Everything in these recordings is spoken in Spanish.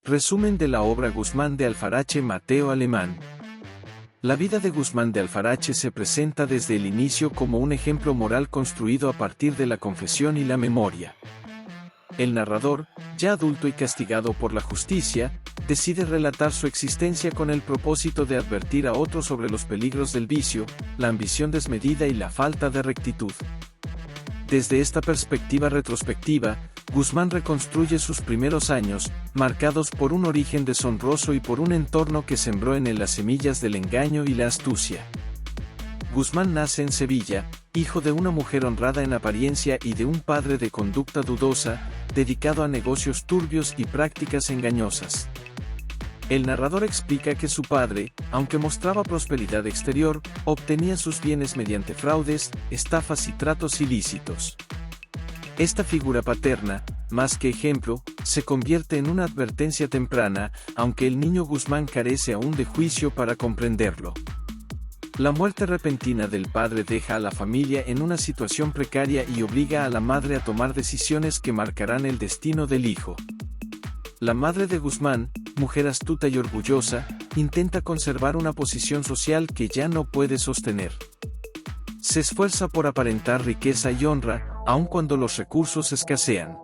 Resumen de la obra Guzmán de Alfarache Mateo Alemán. La vida de Guzmán de Alfarache se presenta desde el inicio como un ejemplo moral construido a partir de la confesión y la memoria. El narrador, ya adulto y castigado por la justicia, decide relatar su existencia con el propósito de advertir a otros sobre los peligros del vicio, la ambición desmedida y la falta de rectitud. Desde esta perspectiva retrospectiva, Guzmán reconstruye sus primeros años, marcados por un origen deshonroso y por un entorno que sembró en él las semillas del engaño y la astucia. Guzmán nace en Sevilla, hijo de una mujer honrada en apariencia y de un padre de conducta dudosa, dedicado a negocios turbios y prácticas engañosas. El narrador explica que su padre, aunque mostraba prosperidad exterior, obtenía sus bienes mediante fraudes, estafas y tratos ilícitos. Esta figura paterna, más que ejemplo, se convierte en una advertencia temprana, aunque el niño Guzmán carece aún de juicio para comprenderlo. La muerte repentina del padre deja a la familia en una situación precaria y obliga a la madre a tomar decisiones que marcarán el destino del hijo. La madre de Guzmán, mujer astuta y orgullosa, intenta conservar una posición social que ya no puede sostener. Se esfuerza por aparentar riqueza y honra, aun cuando los recursos escasean.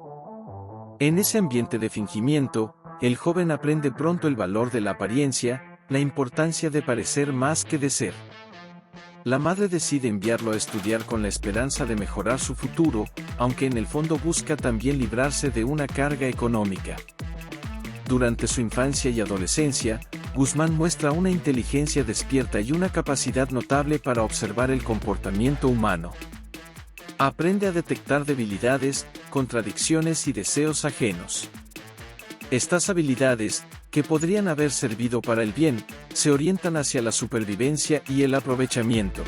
En ese ambiente de fingimiento, el joven aprende pronto el valor de la apariencia, la importancia de parecer más que de ser. La madre decide enviarlo a estudiar con la esperanza de mejorar su futuro, aunque en el fondo busca también librarse de una carga económica. Durante su infancia y adolescencia, Guzmán muestra una inteligencia despierta y una capacidad notable para observar el comportamiento humano. Aprende a detectar debilidades, contradicciones y deseos ajenos. Estas habilidades, que podrían haber servido para el bien, se orientan hacia la supervivencia y el aprovechamiento.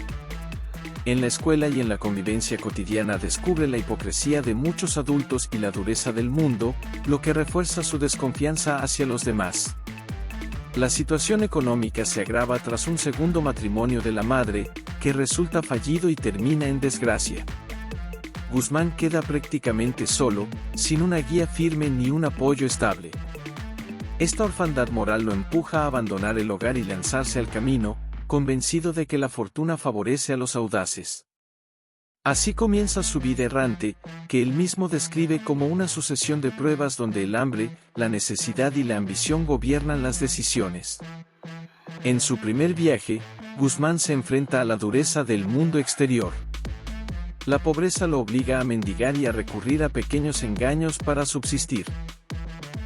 En la escuela y en la convivencia cotidiana descubre la hipocresía de muchos adultos y la dureza del mundo, lo que refuerza su desconfianza hacia los demás. La situación económica se agrava tras un segundo matrimonio de la madre, que resulta fallido y termina en desgracia. Guzmán queda prácticamente solo, sin una guía firme ni un apoyo estable. Esta orfandad moral lo empuja a abandonar el hogar y lanzarse al camino, convencido de que la fortuna favorece a los audaces. Así comienza su vida errante, que él mismo describe como una sucesión de pruebas donde el hambre, la necesidad y la ambición gobiernan las decisiones. En su primer viaje, Guzmán se enfrenta a la dureza del mundo exterior. La pobreza lo obliga a mendigar y a recurrir a pequeños engaños para subsistir.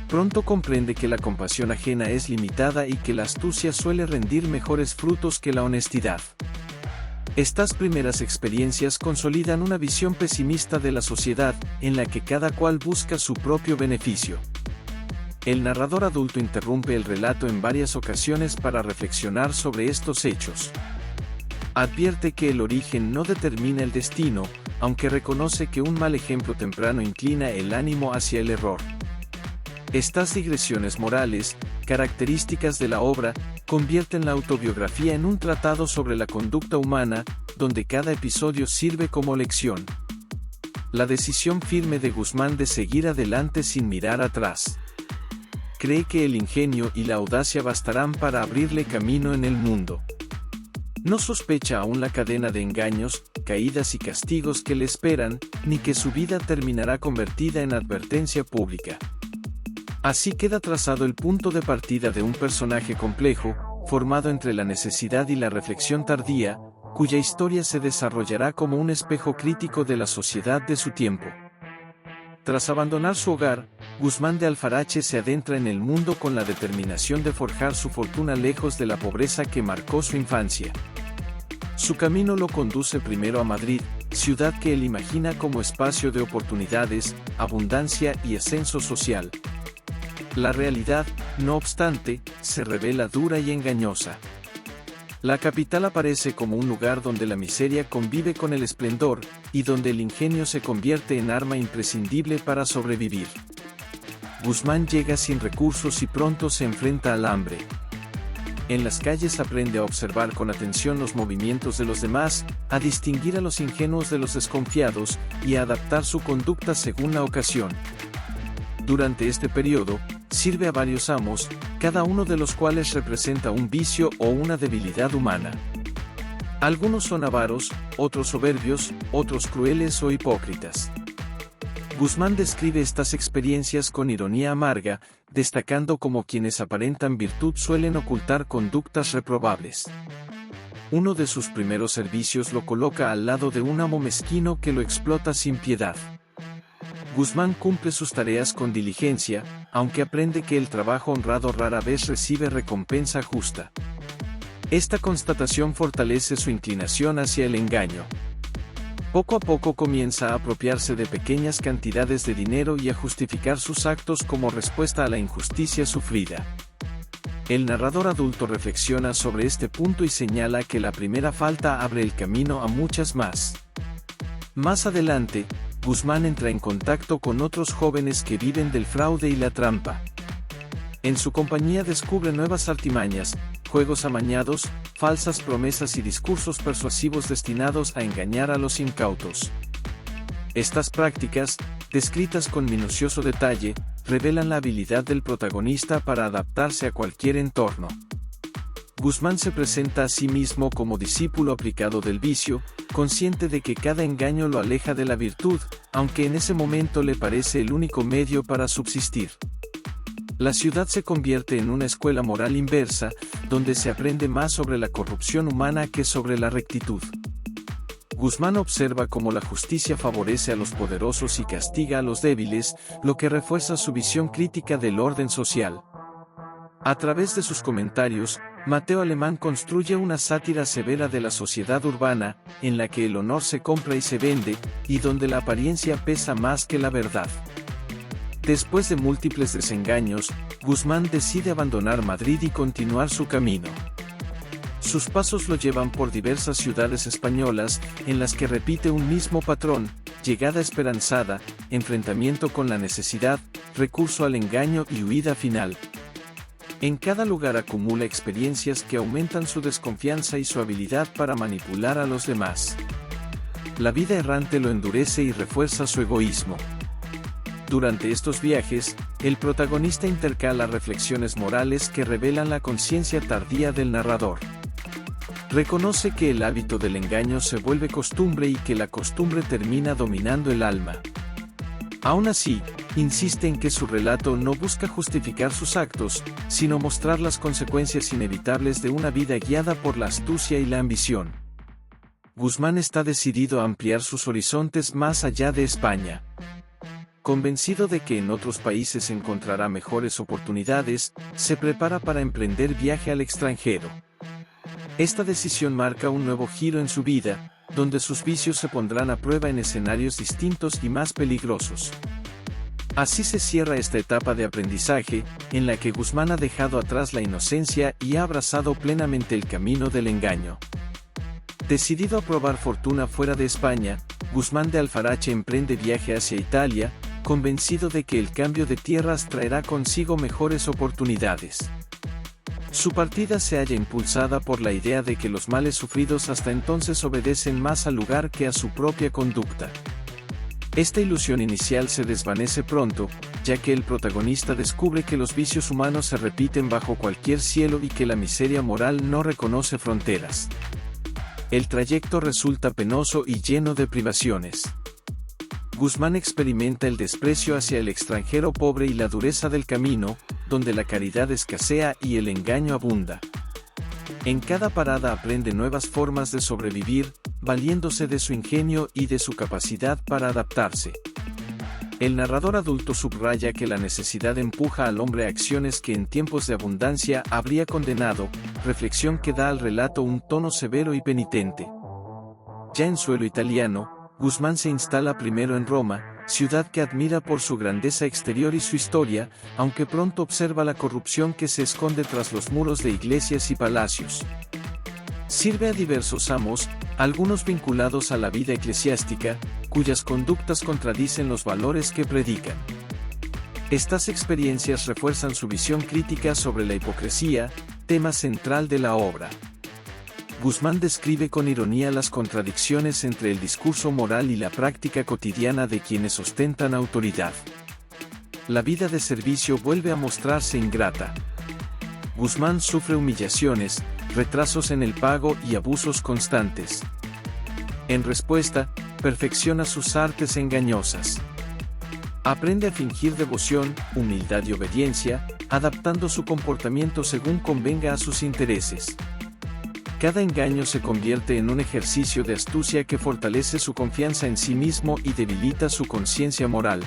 Pronto comprende que la compasión ajena es limitada y que la astucia suele rendir mejores frutos que la honestidad. Estas primeras experiencias consolidan una visión pesimista de la sociedad, en la que cada cual busca su propio beneficio. El narrador adulto interrumpe el relato en varias ocasiones para reflexionar sobre estos hechos. Advierte que el origen no determina el destino, aunque reconoce que un mal ejemplo temprano inclina el ánimo hacia el error. Estas digresiones morales, características de la obra, convierten la autobiografía en un tratado sobre la conducta humana, donde cada episodio sirve como lección. La decisión firme de Guzmán de seguir adelante sin mirar atrás. Cree que el ingenio y la audacia bastarán para abrirle camino en el mundo. No sospecha aún la cadena de engaños, caídas y castigos que le esperan, ni que su vida terminará convertida en advertencia pública. Así queda trazado el punto de partida de un personaje complejo, formado entre la necesidad y la reflexión tardía, cuya historia se desarrollará como un espejo crítico de la sociedad de su tiempo. Tras abandonar su hogar, Guzmán de Alfarache se adentra en el mundo con la determinación de forjar su fortuna lejos de la pobreza que marcó su infancia. Su camino lo conduce primero a Madrid, ciudad que él imagina como espacio de oportunidades, abundancia y ascenso social. La realidad, no obstante, se revela dura y engañosa. La capital aparece como un lugar donde la miseria convive con el esplendor, y donde el ingenio se convierte en arma imprescindible para sobrevivir. Guzmán llega sin recursos y pronto se enfrenta al hambre. En las calles aprende a observar con atención los movimientos de los demás, a distinguir a los ingenuos de los desconfiados, y a adaptar su conducta según la ocasión. Durante este periodo, sirve a varios amos, cada uno de los cuales representa un vicio o una debilidad humana. Algunos son avaros, otros soberbios, otros crueles o hipócritas. Guzmán describe estas experiencias con ironía amarga, destacando cómo quienes aparentan virtud suelen ocultar conductas reprobables. Uno de sus primeros servicios lo coloca al lado de un amo mezquino que lo explota sin piedad. Guzmán cumple sus tareas con diligencia, aunque aprende que el trabajo honrado rara vez recibe recompensa justa. Esta constatación fortalece su inclinación hacia el engaño. Poco a poco comienza a apropiarse de pequeñas cantidades de dinero y a justificar sus actos como respuesta a la injusticia sufrida. El narrador adulto reflexiona sobre este punto y señala que la primera falta abre el camino a muchas más. Más adelante, Guzmán entra en contacto con otros jóvenes que viven del fraude y la trampa. En su compañía descubre nuevas artimañas, juegos amañados, falsas promesas y discursos persuasivos destinados a engañar a los incautos. Estas prácticas, descritas con minucioso detalle, revelan la habilidad del protagonista para adaptarse a cualquier entorno. Guzmán se presenta a sí mismo como discípulo aplicado del vicio, consciente de que cada engaño lo aleja de la virtud, aunque en ese momento le parece el único medio para subsistir. La ciudad se convierte en una escuela moral inversa, donde se aprende más sobre la corrupción humana que sobre la rectitud. Guzmán observa cómo la justicia favorece a los poderosos y castiga a los débiles, lo que refuerza su visión crítica del orden social. A través de sus comentarios, Mateo Alemán construye una sátira severa de la sociedad urbana, en la que el honor se compra y se vende, y donde la apariencia pesa más que la verdad. Después de múltiples desengaños, Guzmán decide abandonar Madrid y continuar su camino. Sus pasos lo llevan por diversas ciudades españolas, en las que repite un mismo patrón: llegada esperanzada, enfrentamiento con la necesidad, recurso al engaño y huida final. En cada lugar acumula experiencias que aumentan su desconfianza y su habilidad para manipular a los demás. La vida errante lo endurece y refuerza su egoísmo. Durante estos viajes, el protagonista intercala reflexiones morales que revelan la conciencia tardía del narrador. Reconoce que el hábito del engaño se vuelve costumbre y que la costumbre termina dominando el alma. Aún así, insiste en que su relato no busca justificar sus actos, sino mostrar las consecuencias inevitables de una vida guiada por la astucia y la ambición. Guzmán está decidido a ampliar sus horizontes más allá de España. Convencido de que en otros países encontrará mejores oportunidades, se prepara para emprender viaje al extranjero. Esta decisión marca un nuevo giro en su vida, donde sus vicios se pondrán a prueba en escenarios distintos y más peligrosos. Así se cierra esta etapa de aprendizaje, en la que Guzmán ha dejado atrás la inocencia y ha abrazado plenamente el camino del engaño. Decidido a probar fortuna fuera de España, Guzmán de Alfarache emprende viaje hacia Italia, convencido de que el cambio de tierras traerá consigo mejores oportunidades. Su partida se halla impulsada por la idea de que los males sufridos hasta entonces obedecen más al lugar que a su propia conducta. Esta ilusión inicial se desvanece pronto, ya que el protagonista descubre que los vicios humanos se repiten bajo cualquier cielo y que la miseria moral no reconoce fronteras. El trayecto resulta penoso y lleno de privaciones. Guzmán experimenta el desprecio hacia el extranjero pobre y la dureza del camino, donde la caridad escasea y el engaño abunda. En cada parada aprende nuevas formas de sobrevivir, valiéndose de su ingenio y de su capacidad para adaptarse. El narrador adulto subraya que la necesidad empuja al hombre a acciones que en tiempos de abundancia habría condenado, reflexión que da al relato un tono severo y penitente. Ya en suelo italiano, Guzmán se instala primero en Roma, ciudad que admira por su grandeza exterior y su historia, aunque pronto observa la corrupción que se esconde tras los muros de iglesias y palacios. Sirve a diversos amos, algunos vinculados a la vida eclesiástica, cuyas conductas contradicen los valores que predican. Estas experiencias refuerzan su visión crítica sobre la hipocresía, tema central de la obra. Guzmán describe con ironía las contradicciones entre el discurso moral y la práctica cotidiana de quienes ostentan autoridad. la vida de servicio vuelve a mostrarse ingrata. Guzmán sufre humillaciones, retrasos en el pago y abusos constantes. En respuesta, perfecciona sus artes engañosas. Aprende a fingir devoción, humildad y obediencia, adaptando su comportamiento según convenga a sus intereses. Cada engaño se convierte en un ejercicio de astucia que fortalece su confianza en sí mismo y debilita su conciencia moral.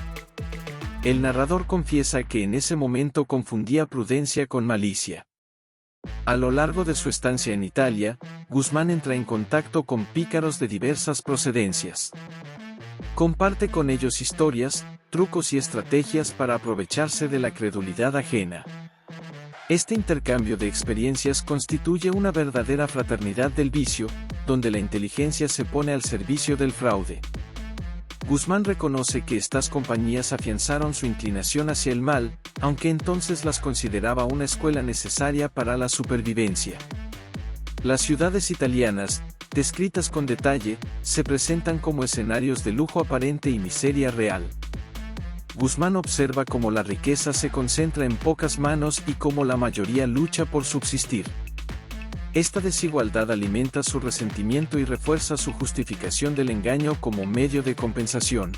El narrador confiesa que en ese momento confundía prudencia con malicia. A lo largo de su estancia en Italia, Guzmán entra en contacto con pícaros de diversas procedencias. Comparte con ellos historias, trucos y estrategias para aprovecharse de la credulidad ajena. Este intercambio de experiencias constituye una verdadera fraternidad del vicio, donde la inteligencia se pone al servicio del fraude. Guzmán reconoce que estas compañías afianzaron su inclinación hacia el mal, aunque entonces las consideraba una escuela necesaria para la supervivencia. Las ciudades italianas, descritas con detalle, se presentan como escenarios de lujo aparente y miseria real. Guzmán observa cómo la riqueza se concentra en pocas manos y cómo la mayoría lucha por subsistir. Esta desigualdad alimenta su resentimiento y refuerza su justificación del engaño como medio de compensación.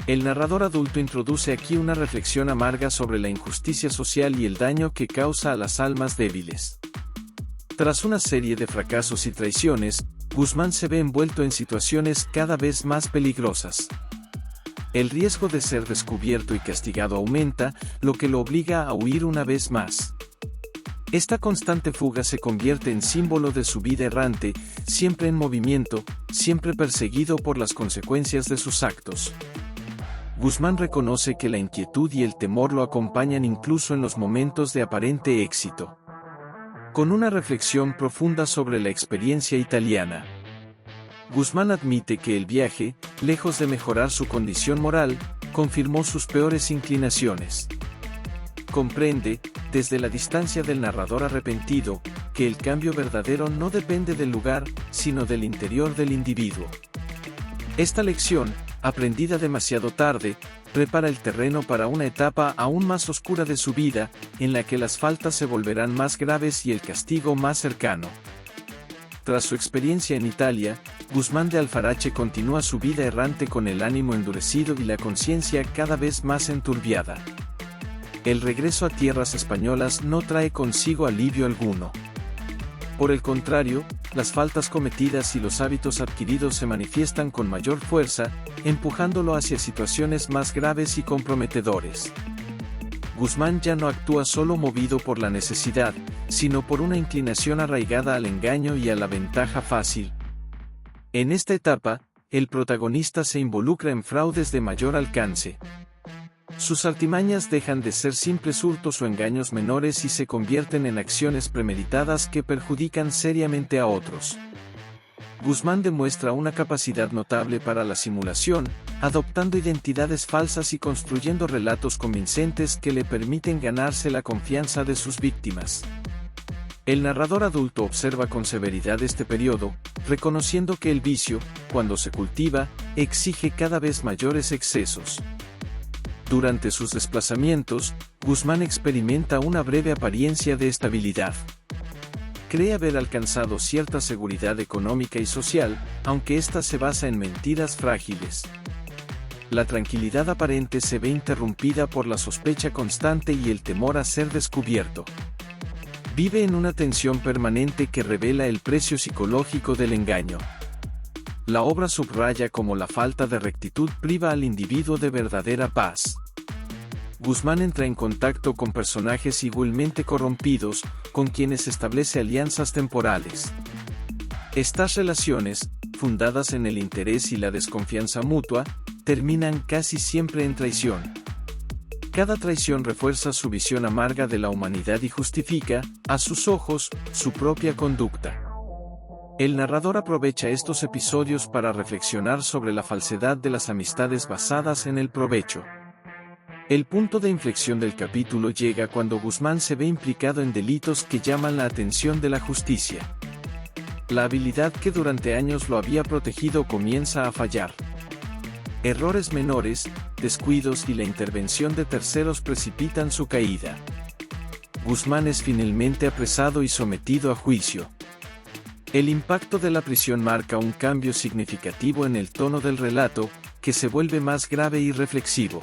El narrador adulto introduce aquí una reflexión amarga sobre la injusticia social y el daño que causa a las almas débiles. Tras una serie de fracasos y traiciones, Guzmán se ve envuelto en situaciones cada vez más peligrosas. El riesgo de ser descubierto y castigado aumenta, lo que lo obliga a huir una vez más. Esta constante fuga se convierte en símbolo de su vida errante, siempre en movimiento, siempre perseguido por las consecuencias de sus actos. Guzmán reconoce que la inquietud y el temor lo acompañan incluso en los momentos de aparente éxito. Con una reflexión profunda sobre la experiencia italiana, Guzmán admite que el viaje, lejos de mejorar su condición moral, confirmó sus peores inclinaciones. Comprende, desde la distancia del narrador arrepentido, que el cambio verdadero no depende del lugar, sino del interior del individuo. Esta lección, aprendida demasiado tarde, prepara el terreno para una etapa aún más oscura de su vida, en la que las faltas se volverán más graves y el castigo más cercano. Tras su experiencia en Italia, Guzmán de Alfarache continúa su vida errante con el ánimo endurecido y la conciencia cada vez más enturbiada. El regreso a tierras españolas no trae consigo alivio alguno. Por el contrario, las faltas cometidas y los hábitos adquiridos se manifiestan con mayor fuerza, empujándolo hacia situaciones más graves y comprometedores. Guzmán ya no actúa solo movido por la necesidad, sino por una inclinación arraigada al engaño y a la ventaja fácil. En esta etapa, el protagonista se involucra en fraudes de mayor alcance. Sus artimañas dejan de ser simples hurtos o engaños menores y se convierten en acciones premeditadas que perjudican seriamente a otros. Guzmán demuestra una capacidad notable para la simulación, adoptando identidades falsas y construyendo relatos convincentes que le permiten ganarse la confianza de sus víctimas. El narrador adulto observa con severidad este periodo, reconociendo que el vicio, cuando se cultiva, exige cada vez mayores excesos. Durante sus desplazamientos, Guzmán experimenta una breve apariencia de estabilidad. Cree haber alcanzado cierta seguridad económica y social, aunque ésta se basa en mentiras frágiles. La tranquilidad aparente se ve interrumpida por la sospecha constante y el temor a ser descubierto. Vive en una tensión permanente que revela el precio psicológico del engaño. La obra subraya cómo la falta de rectitud priva al individuo de verdadera paz. Guzmán entra en contacto con personajes igualmente corrompidos, con quienes establece alianzas temporales. Estas relaciones, fundadas en el interés y la desconfianza mutua, terminan casi siempre en traición. Cada traición refuerza su visión amarga de la humanidad y justifica, a sus ojos, su propia conducta. El narrador aprovecha estos episodios para reflexionar sobre la falsedad de las amistades basadas en el provecho. El punto de inflexión del capítulo llega cuando Guzmán se ve implicado en delitos que llaman la atención de la justicia. La habilidad que durante años lo había protegido comienza a fallar. Errores menores, descuidos y la intervención de terceros precipitan su caída. Guzmán es finalmente apresado y sometido a juicio. El impacto de la prisión marca un cambio significativo en el tono del relato, que se vuelve más grave y reflexivo.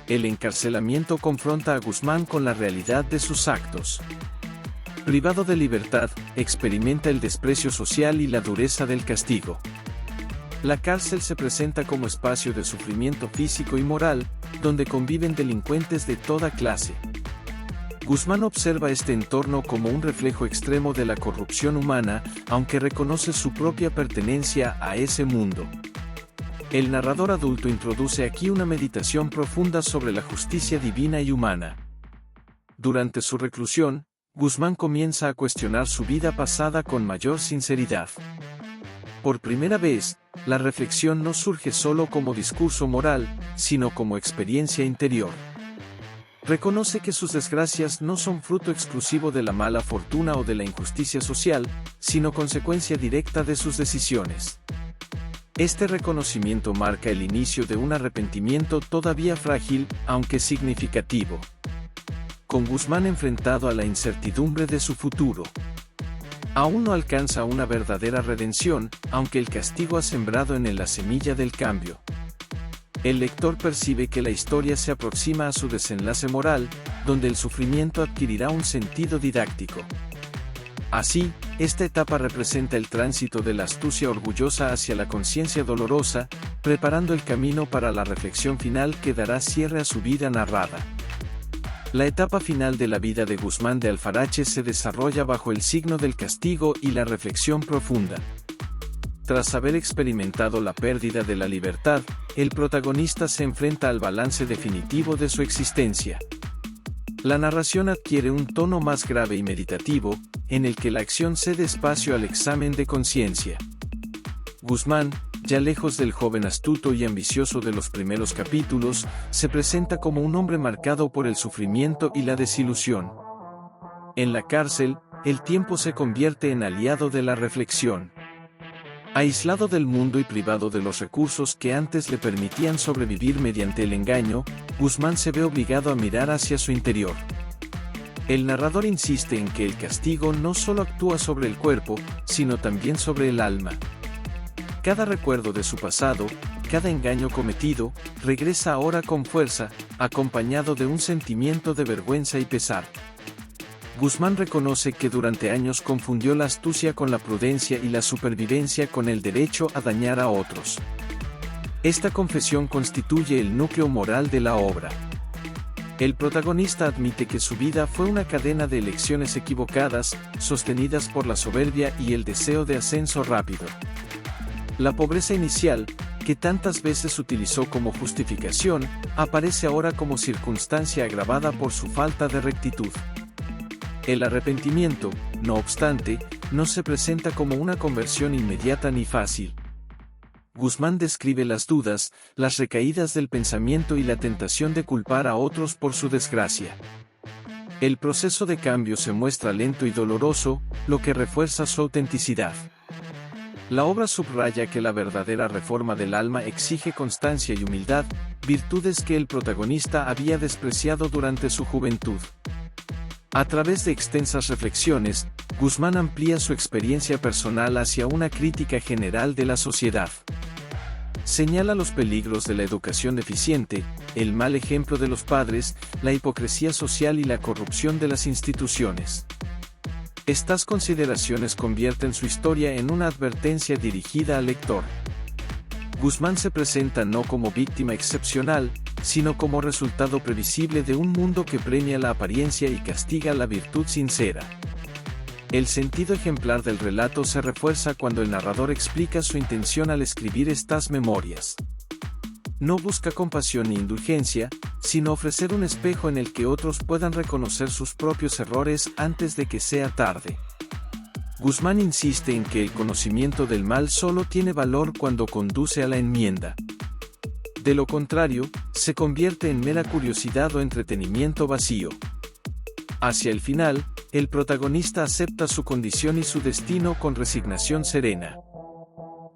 El encarcelamiento confronta a Guzmán con la realidad de sus actos. Privado de libertad, experimenta el desprecio social y la dureza del castigo. La cárcel se presenta como espacio de sufrimiento físico y moral, donde conviven delincuentes de toda clase. Guzmán observa este entorno como un reflejo extremo de la corrupción humana, aunque reconoce su propia pertenencia a ese mundo. El narrador adulto introduce aquí una meditación profunda sobre la justicia divina y humana. Durante su reclusión, Guzmán comienza a cuestionar su vida pasada con mayor sinceridad. Por primera vez, la reflexión no surge solo como discurso moral, sino como experiencia interior. Reconoce que sus desgracias no son fruto exclusivo de la mala fortuna o de la injusticia social, sino consecuencia directa de sus decisiones. Este reconocimiento marca el inicio de un arrepentimiento todavía frágil, aunque significativo. Con Guzmán enfrentado a la incertidumbre de su futuro. Aún no alcanza una verdadera redención, aunque el castigo ha sembrado en él la semilla del cambio. El lector percibe que la historia se aproxima a su desenlace moral, donde el sufrimiento adquirirá un sentido didáctico. Así, esta etapa representa el tránsito de la astucia orgullosa hacia la conciencia dolorosa, preparando el camino para la reflexión final que dará cierre a su vida narrada. La etapa final de la vida de Guzmán de Alfarache se desarrolla bajo el signo del castigo y la reflexión profunda. Tras haber experimentado la pérdida de la libertad, el protagonista se enfrenta al balance definitivo de su existencia. La narración adquiere un tono más grave y meditativo, en el que la acción cede espacio al examen de conciencia. Guzmán, ya lejos del joven astuto y ambicioso de los primeros capítulos, se presenta como un hombre marcado por el sufrimiento y la desilusión. En la cárcel, el tiempo se convierte en aliado de la reflexión. Aislado del mundo y privado de los recursos que antes le permitían sobrevivir mediante el engaño, Guzmán se ve obligado a mirar hacia su interior. El narrador insiste en que el castigo no solo actúa sobre el cuerpo, sino también sobre el alma. Cada recuerdo de su pasado, cada engaño cometido, regresa ahora con fuerza, acompañado de un sentimiento de vergüenza y pesar. Guzmán reconoce que durante años confundió la astucia con la prudencia y la supervivencia con el derecho a dañar a otros. Esta confesión constituye el núcleo moral de la obra. El protagonista admite que su vida fue una cadena de elecciones equivocadas, sostenidas por la soberbia y el deseo de ascenso rápido. La pobreza inicial, que tantas veces utilizó como justificación, aparece ahora como circunstancia agravada por su falta de rectitud. El arrepentimiento, no obstante, no se presenta como una conversión inmediata ni fácil. Guzmán describe las dudas, las recaídas del pensamiento y la tentación de culpar a otros por su desgracia. El proceso de cambio se muestra lento y doloroso, lo que refuerza su autenticidad. La obra subraya que la verdadera reforma del alma exige constancia y humildad, virtudes que el protagonista había despreciado durante su juventud. A través de extensas reflexiones, Guzmán amplía su experiencia personal hacia una crítica general de la sociedad. Señala los peligros de la educación deficiente, el mal ejemplo de los padres, la hipocresía social y la corrupción de las instituciones. Estas consideraciones convierten su historia en una advertencia dirigida al lector. Guzmán se presenta no como víctima excepcional, sino como resultado previsible de un mundo que premia la apariencia y castiga la virtud sincera. El sentido ejemplar del relato se refuerza cuando el narrador explica su intención al escribir estas memorias. No busca compasión ni indulgencia, sino ofrecer un espejo en el que otros puedan reconocer sus propios errores antes de que sea tarde. Guzmán insiste en que el conocimiento del mal solo tiene valor cuando conduce a la enmienda. De lo contrario, se convierte en mera curiosidad o entretenimiento vacío. Hacia el final, el protagonista acepta su condición y su destino con resignación serena.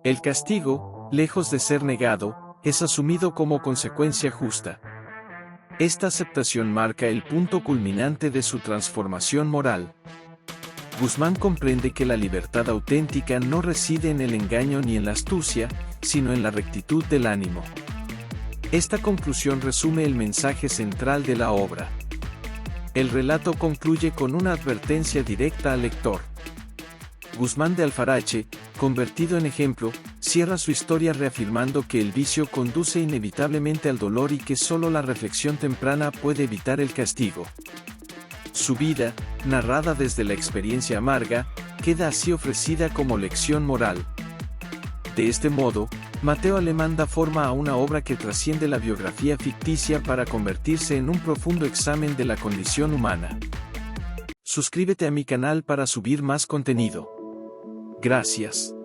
El castigo, lejos de ser negado, es asumido como consecuencia justa. Esta aceptación marca el punto culminante de su transformación moral. Guzmán comprende que la libertad auténtica no reside en el engaño ni en la astucia, sino en la rectitud del ánimo. Esta conclusión resume el mensaje central de la obra. El relato concluye con una advertencia directa al lector. Guzmán de Alfarache, convertido en ejemplo, cierra su historia reafirmando que el vicio conduce inevitablemente al dolor y que solo la reflexión temprana puede evitar el castigo. Su vida, narrada desde la experiencia amarga, queda así ofrecida como lección moral. De este modo, Mateo Alemán da forma a una obra que trasciende la biografía ficticia para convertirse en un profundo examen de la condición humana. Suscríbete a mi canal para subir más contenido. Gracias.